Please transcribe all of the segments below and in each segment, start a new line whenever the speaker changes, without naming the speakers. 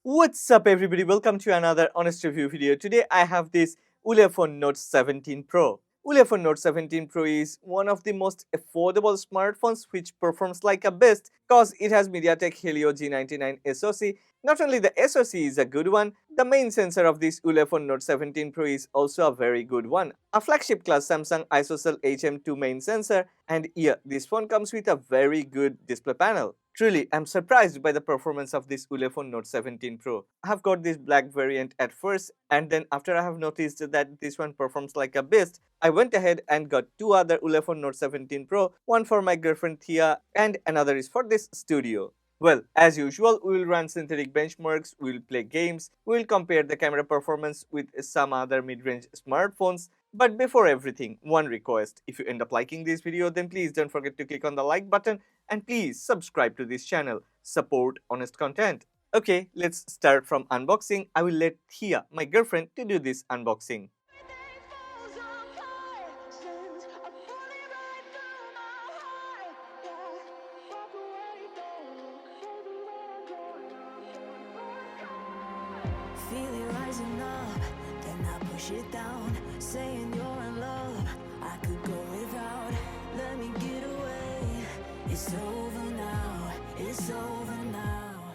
What's up everybody, welcome to another honest review video. Today I have this Ulefone Note 17 Pro. Ulefone Note 17 Pro is one of the most affordable smartphones which performs like a beast cause it has MediaTek Helio G99 SoC. Not only the SoC is a good one, the main sensor of this Ulefone Note 17 Pro is also a very good one. A flagship class Samsung ISOCELL HM2 main sensor, and yeah, this phone comes with a very good display panel. Truly, I'm surprised by the performance of this Ulefone Note 17 Pro. I have got this black variant at first, and then after I have noticed that this one performs like a beast, I went ahead and got two other Ulefone Note 17 Pro, one for my girlfriend Thea and another is for this studio. Well, as usual, we will run synthetic benchmarks, we will play games, we will compare the camera performance with some other mid-range smartphones. But before everything, one request. If you end up liking this video, then please don't forget to click on the like button and please subscribe to this channel. Support honest content. Okay, let's start from unboxing. I will let Thea, my girlfriend, to do this unboxing.
Feel it rising up, then I push it down, saying you're in love, I could go without, let me get away, it's over now, it's over now.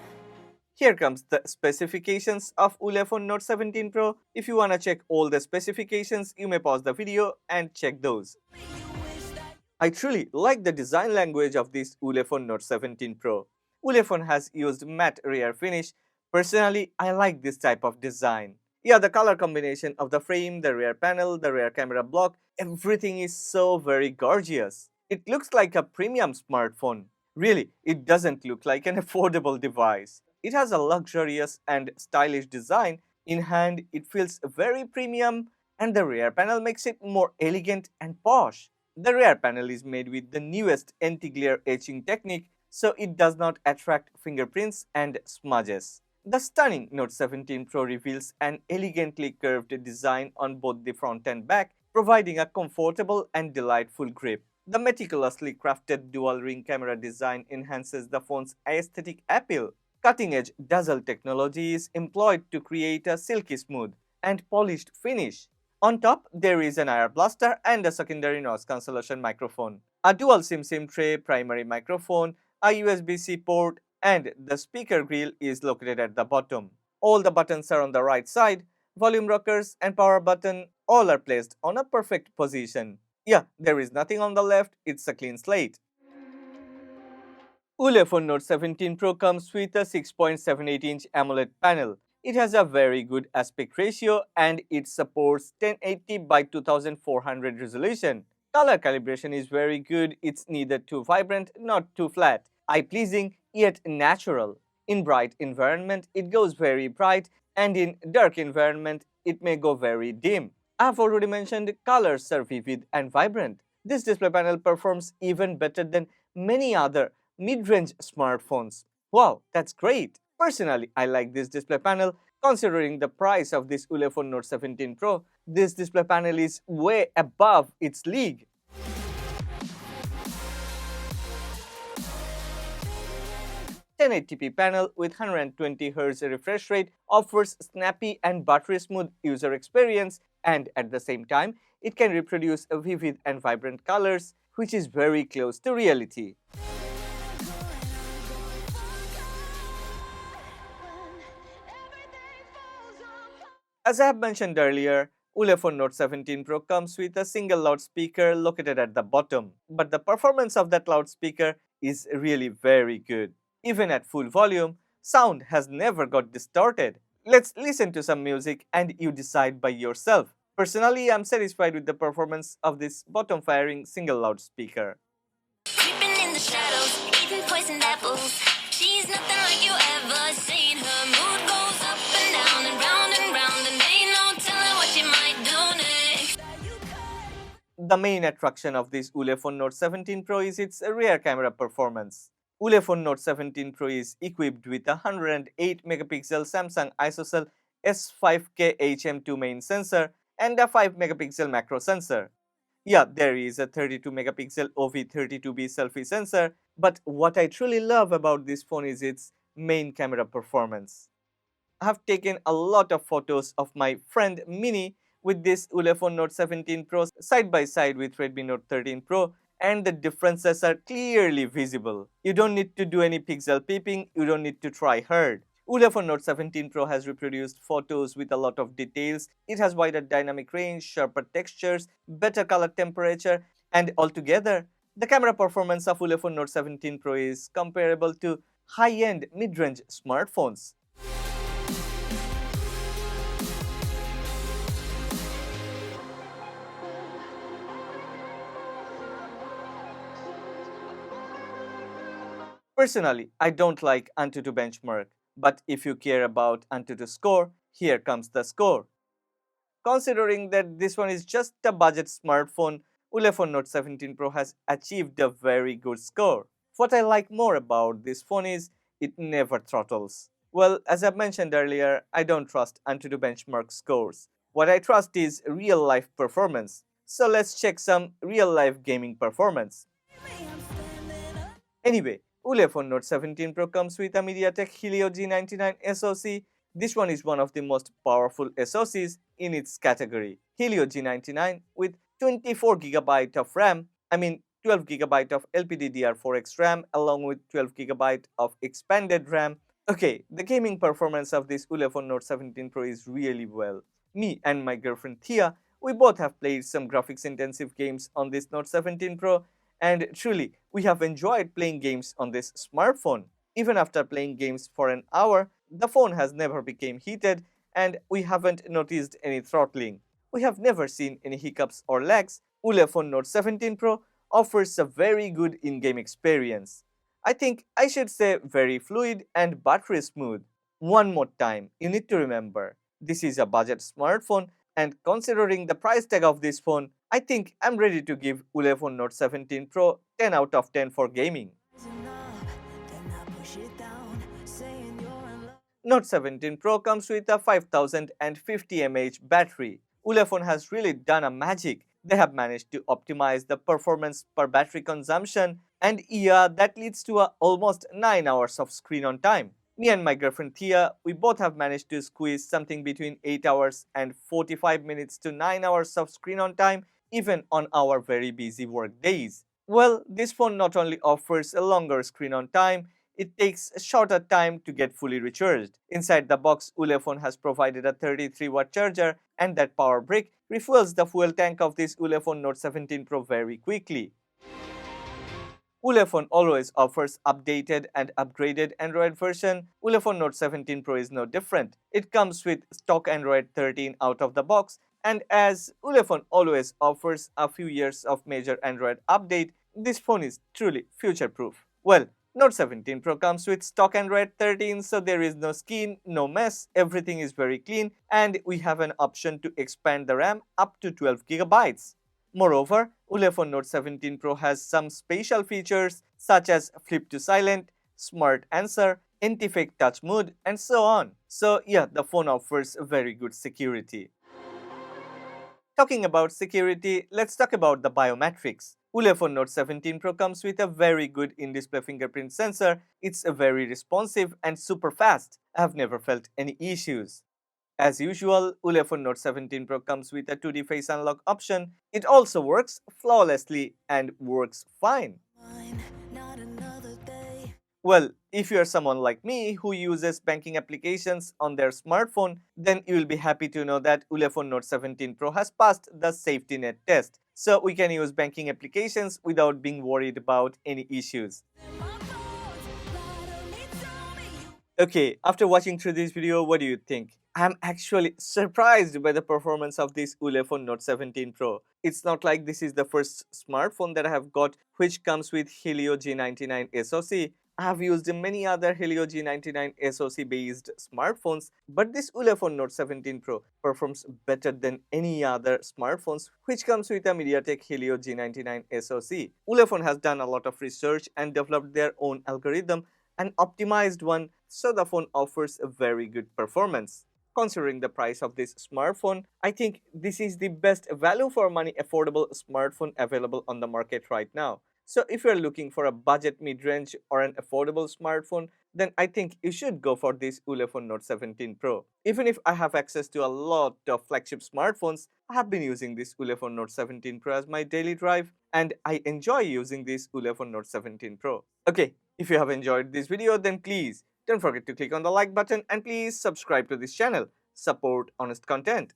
Here comes the specifications of Ulefone Note 17 Pro. If you wanna check all the specifications, you may pause the video and check those. I truly like the design language of this Ulefone Note 17 Pro. Ulefone has used matte rear finish. Personally, I like this type of design. Yeah, the color combination of the frame, the rear panel, the rear camera block, everything is so very gorgeous. It looks like a premium smartphone. Really, it doesn't look like an affordable device. It has a luxurious and stylish design. In hand, it feels very premium, and the rear panel makes it more elegant and posh. The rear panel is made with the newest anti-glare etching technique, so it does not attract fingerprints and smudges. The stunning Note 17 Pro reveals an elegantly curved design on both the front and back, providing a comfortable and delightful grip. The meticulously crafted dual-ring camera design enhances the phone's aesthetic appeal. Cutting-edge dazzle technology is employed to create a silky smooth and polished finish. On top, there is an IR blaster and a secondary noise cancellation microphone, a dual SIM tray, primary microphone, a USB-C port, and the speaker grill is located at the bottom. All the buttons are on the right side. Volume rockers and power button all are placed on a perfect position. Yeah, there is nothing on the left, it's a clean slate. Ulefone Note 17 Pro comes with a 6.78-inch AMOLED panel. It has a very good aspect ratio and it supports 1080 by 2400 resolution. Color calibration is very good, it's neither too vibrant nor too flat. Eye-pleasing yet natural. In bright environment, it goes very bright, and in dark environment, it may go very dim. I have already mentioned colors are vivid and vibrant. This display panel performs even better than many other mid-range smartphones. Wow, that's great! Personally, I like this display panel. Considering the price of this Ulefone Note 17 Pro, this display panel is way above its league. 1080p panel with 120Hz refresh rate offers snappy and buttery smooth user experience, and at the same time, it can reproduce vivid and vibrant colors, which is very close to reality. As I have mentioned earlier, Ulefone Note 17 Pro comes with a single loudspeaker located at the bottom, but the performance of that loudspeaker is really very good. Even at full volume, sound has never got distorted. Let's listen to some music and you decide by yourself. Personally, I'm satisfied with the performance of this bottom-firing single loudspeaker.
Creeping in the shadows, eating poisoned apples. She's nothing like you ever seen. Her mood goes up and down and round and round, and ain't no telling what she might do next.
The main attraction of this Ulefone Note 17 Pro is its rear camera performance. Ulefone Note 17 Pro is equipped with a 108 megapixel Samsung ISOCELL S5K HM2 main sensor and a 5 megapixel macro sensor. Yeah, there is a 32 megapixel OV32B selfie sensor, but what I truly love about this phone is its main camera performance. I have taken a lot of photos of my friend Mini with this Ulefone Note 17 Pro side by side with Redmi Note 13 Pro, and the differences are clearly visible. You don't need to do any pixel peeping, you don't need to try hard. Ulefone Note 17 Pro has reproduced photos with a lot of details. It has wider dynamic range, sharper textures, better color temperature, and altogether, the camera performance of Ulefone Note 17 Pro is comparable to high-end mid-range smartphones. Personally, I don't like Antutu benchmark, but if you care about Antutu score, here comes the score. Considering that this one is just a budget smartphone, Ulefone Note 17 Pro has achieved a very good score. What I like more about this phone is it never throttles. Well, as I mentioned earlier, I don't trust Antutu benchmark scores. What I trust is real life performance. So let's check some real life gaming performance. Anyway, Ulefone Note 17 Pro comes with a MediaTek Helio G99 SoC. This one is one of the most powerful SoCs in its category. Helio G99 with 24GB of RAM, 12GB of LPDDR4X RAM along with 12GB of expanded RAM. Okay, the gaming performance of this Ulefone Note 17 Pro is really well. Me and my girlfriend Thea, we both have played some graphics intensive games on this Note 17 Pro, and truly, we have enjoyed playing games on this smartphone. Even after playing games for an hour, the phone has never become heated and we haven't noticed any throttling. We have never seen any hiccups or lags. Ulefone Note 17 Pro offers a very good in-game experience. I think I should say very fluid and buttery smooth. One more time, you need to remember, this is a budget smartphone, and considering the price tag of this phone, I think I'm ready to give Ulefone Note 17 Pro 10 out of 10 for gaming. Note 17 Pro comes with a 5050 mAh battery. Ulefone has really done a magic. They have managed to optimize the performance per battery consumption, and yeah, that leads to almost 9 hours of screen on time. Me and my girlfriend Thea, we both have managed to squeeze something between 8 hours and 45 minutes to 9 hours of screen on time even on our very busy work days. Well, this phone not only offers a longer screen on time, it takes a shorter time to get fully recharged. Inside the box, Ulefone has provided a 33-watt charger, and that power brick refuels the fuel tank of this Ulefone Note 17 Pro very quickly. Ulefone always offers updated and upgraded Android version. Ulefone Note 17 Pro is no different. It comes with stock Android 13 out of the box, and as Ulefone always offers a few years of major Android update, this phone is truly future-proof. Well, Note 17 Pro comes with stock Android 13, so there is no skin, no mess, everything is very clean, and we have an option to expand the RAM up to 12GB. Moreover, Ulefone Note 17 Pro has some special features such as flip to silent, smart answer, anti-fake touch mode, and so on. So yeah, the phone offers very good security. Talking about security, let's talk about the biometrics. Ulefone Note 17 Pro comes with a very good in-display fingerprint sensor. It's very responsive and super fast. I have never felt any issues. As usual, Ulefone Note 17 Pro comes with a 2D face unlock option. It also works flawlessly and works fine. Well, if you are someone like me who uses banking applications on their smartphone, then you will be happy to know that Ulefone Note 17 Pro has passed the safety net test. So we can use banking applications without being worried about any issues. Okay, after watching through this video, what do you think? I'm actually surprised by the performance of this Ulefone Note 17 Pro. It's not like this is the first smartphone that I have got which comes with Helio G99 SoC. I have used many other Helio G99 SoC based smartphones, but this Ulefone Note 17 Pro performs better than any other smartphones which comes with a MediaTek Helio G99 SoC. Ulefone has done a lot of research and developed their own algorithm, an optimized one, so the phone offers a very good performance. Considering the price of this smartphone, I think this is the best value for money affordable smartphone available on the market right now. So if you're looking for a budget mid-range or an affordable smartphone, then I think you should go for this Ulefone Note 17 Pro. Even if I have access to a lot of flagship smartphones, I have been using this Ulefone Note 17 Pro as my daily drive, and I enjoy using this Ulefone Note 17 Pro. Okay, if you have enjoyed this video, then please don't forget to click on the like button and please subscribe to this channel. Support honest content.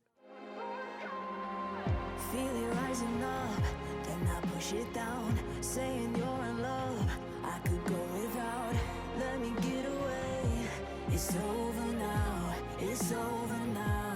Feel it rising up, then I push it down, saying you're in love. I could go without, let me get away. It's over now, it's over now.